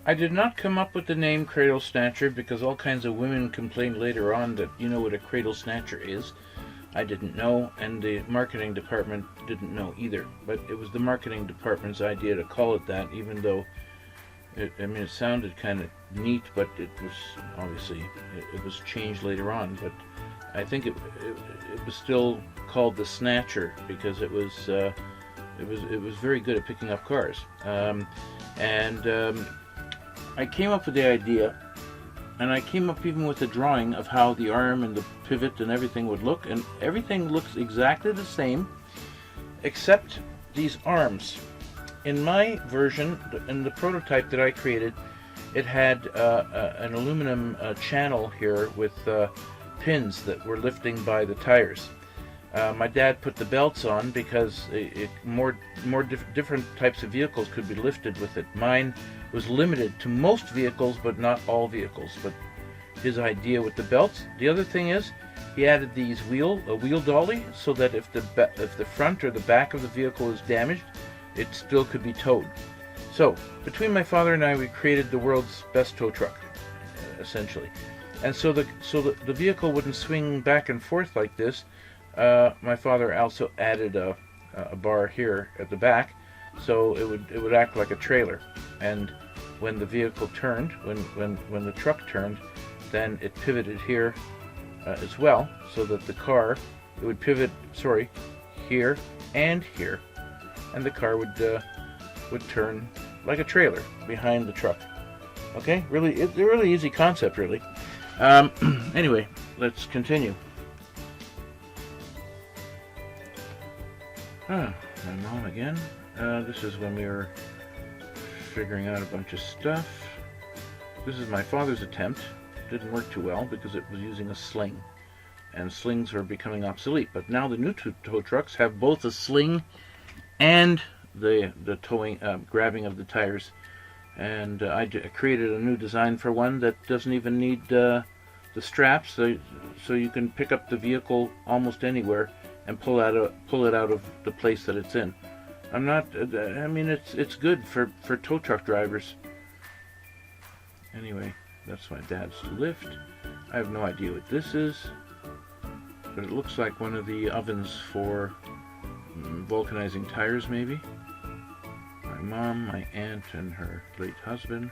I did not come up with the name Cradle Snatcher because all kinds of women complained later on that you know what a Cradle Snatcher is. I didn't know, and the marketing department didn't know either. But it was the marketing department's idea to call it that, even though it sounded kind of neat, but it was obviously it was changed later on. But I think it was still called the Snatcher because it was very good at picking up cars. And I came up with the idea, and I came up even with a drawing of how the arm and the pivot and everything would look, and everything looks exactly the same except these arms. In my version, in the prototype that I created, it had an aluminum channel here with pins that were lifting by the tires. My dad put the belts on because different types of vehicles could be lifted with it. Mine was limited to most vehicles, but not all vehicles. But his idea with the belts. The other thing is, he added a wheel dolly, so that if the front or the back of the vehicle is damaged, it still could be towed. So between my father and I, we created the world's best tow truck, essentially. And so the vehicle wouldn't swing back and forth like this. My father also added a bar here at the back, so it would act like a trailer. And when the vehicle turned, when the truck turned, then it pivoted here as well, so that the car it would pivot here and here, and the car would turn like a trailer behind the truck. Okay, it's a really easy concept, really. Anyway, let's continue. My mom again. This is when we were figuring out a bunch of stuff. This is my father's attempt. Didn't work too well because it was using a sling, and slings are becoming obsolete. But now the new tow trucks have both a sling and the towing, grabbing of the tires. And I created a new design for one that doesn't even need the straps, so you can pick up the vehicle almost anywhere and pull it out of the place that it's in. It's good for tow truck drivers. Anyway, that's my dad's lift. I have no idea what this is, but it looks like one of the ovens for vulcanizing tires, maybe. My mom, my aunt, and her late husband,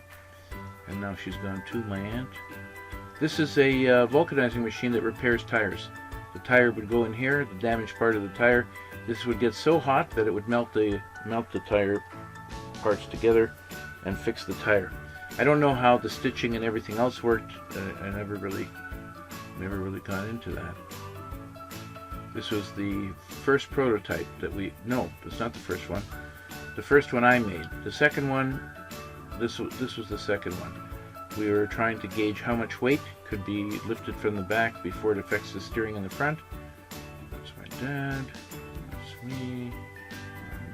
and now she's gone too, my aunt. This is a vulcanizing machine that repairs tires. The tire would go in here, the damaged part of the tire. This would get so hot that it would melt the tire parts together and fix the tire. I don't know how the stitching and everything else worked. I never really got into that. This was the first prototype no, it's not the first one. The first one I made. The second one, this was the second one. We were trying to gauge how much weight could be lifted from the back before it affects the steering in the front. That's my dad. That's me.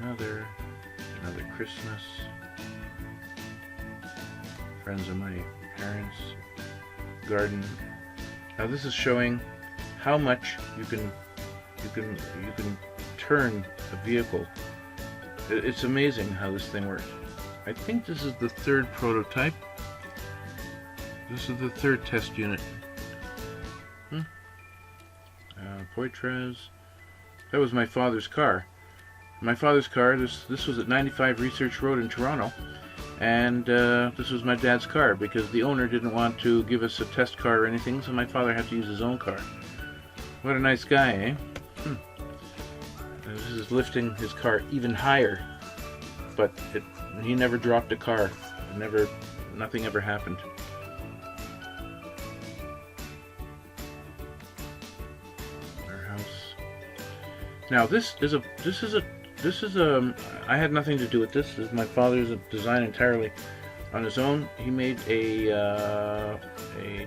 Another Christmas. Friends of my parents. Garden. Now this is showing how much you can turn a vehicle. It's amazing how this thing works. I think this is the third prototype. This is the third test unit. Poitras. That was my father's car. My father's car, this was at 95 Research Road in Toronto. And this was my dad's car because the owner didn't want to give us a test car or anything, so my father had to use his own car. What a nice guy, eh? This is lifting his car even higher. But he never dropped a car. Nothing ever happened. Now this is I had nothing to do with this. This is my father's design entirely on his own. He made a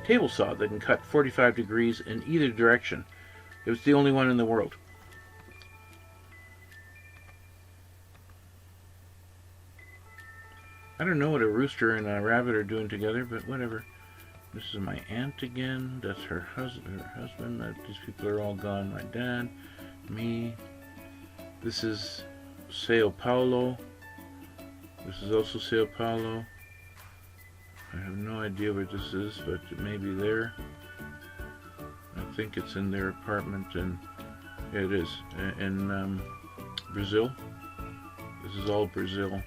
table saw that can cut 45 degrees in either direction. It was the only one in the world. I don't know what a rooster and a rabbit are doing together, but whatever. This is my aunt again. That's her husband. These people are all gone. My dad. Me. This is Sao Paulo. This is also Sao Paulo. I have no idea what this is, but it may be there. I think it's in their apartment, and yeah, it is in Brazil. This is all Brazil.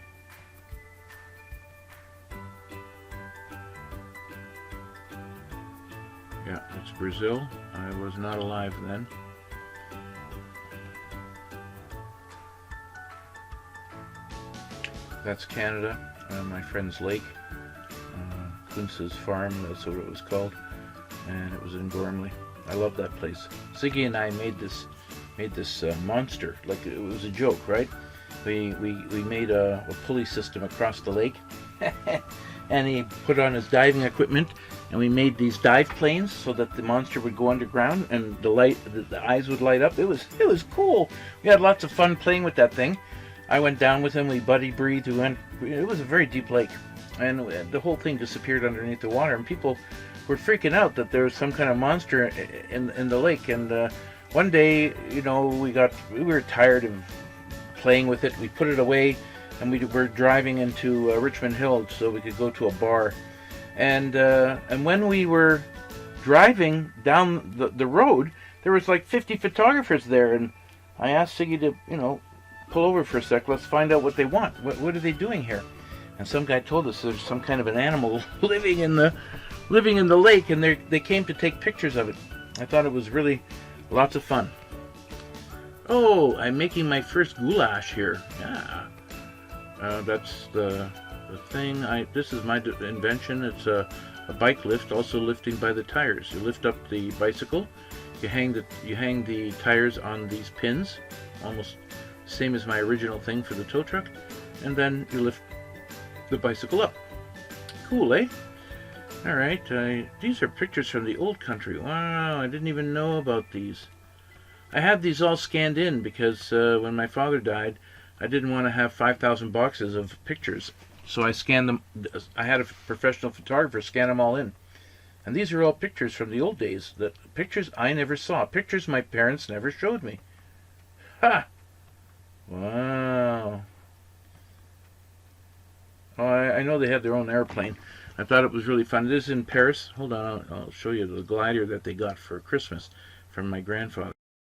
Yeah, it's Brazil. I was not alive then. That's Canada, my friend's lake, Kuntz's farm, that's what it was called, and it was in Gormley. I love that place. Siggy and I made this monster, like it was a joke, right? We made a pulley system across the lake, and he put on his diving equipment, and we made these dive planes so that the monster would go underground and the eyes would light up. It was cool. We had lots of fun playing with that thing. I went down with him. We buddy breathed. It was a very deep lake, and the whole thing disappeared underneath the water. And people were freaking out that there was some kind of monster in the lake. And one day, we were tired of playing with it. We put it away, and we were driving into Richmond Hill so we could go to a bar. And when we were driving down the road, there was like 50 photographers there, and I asked Siggy to pull over for a sec. Let's find out what they want. What are they doing here? And some guy told us there's some kind of an animal living in the lake, and they came to take pictures of it. I thought it was really lots of fun. Oh, I'm making my first goulash here. Yeah, that's the thing. This is my invention. It's a bike lift, also lifting by the tires. You lift up the bicycle. You hang the tires on these pins, almost same as my original thing for the tow truck, and then you lift the bicycle up. Cool, eh? All right, these are pictures from the old country. Wow, I didn't even know about these. I had these all scanned in because when my father died, I didn't want to have 5,000 boxes of pictures, so I scanned them. I had a professional photographer scan them all in. And these are all pictures from the old days, pictures I never saw, pictures my parents never showed me. Ha! Wow. Oh, I know they had their own airplane. I thought it was really fun. It is in Paris. Hold on, I'll show you the glider that they got for Christmas from my grandfather.